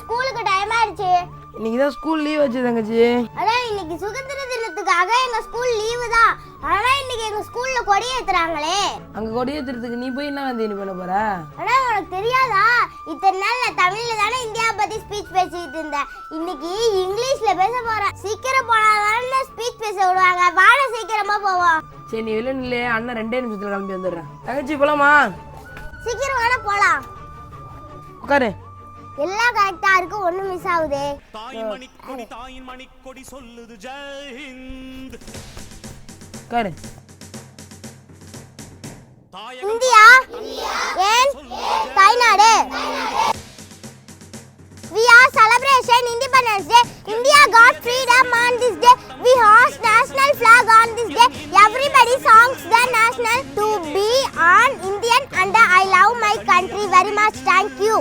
ஸ்கூலுக்கு டைம் ஆயிடுச்சு. இன்னைக்கு தான் ஸ்கூல் லீவ் வச்சு தங்கச்சி. அதான் இன்னைக்கு சுதந்திர தினத்துக்காக எங்க ஸ்கூல் லீவு தான். ஆனா இன்னைக்கு எங்க ஸ்கூல்ல கொடி ஏத்துறாங்களே. அங்க கொடி ஏத்துறதுக்கு நீ போய் என்ன வந்து பண்ண போற? ஆனா உனக்கு தெரியாதா, இத்தனை நாள் நான் தமிழ்ல தானே இந்தியா பத்தி ஸ்பீச் பேசிட்டு இருந்தேன். இன்னைக்கு இங்கிலீஷ்ல பேச போறேன். சீக்கிரம் போனாதானே ஸ்பீச் பேச விடுவாங்க. வாட சீக்கிரமா போவோம். சரி நீ வெளில நில்லே, அண்ணன் 2 நிமிஷத்துல கிளம்பி வந்துடுறேன். தங்கச்சி போலாமா? சீக்கிரம் வாட போலாம். உட்காரு. எல்லாம் கரெக்டா இருக்கு, ஒண்ணு மிஸ் ஆகுதே. தாயின் மணிக்கொடி சொல்லுது ஜெய் ஹிந்த். உட்காரு. இந்தியா ஏன் தாய்நாடு. We are celebration Independence Day. India got freedom on this day. We host national flag on this day. Everybody songs the national to be on Indian and I love my country very much. Thank you.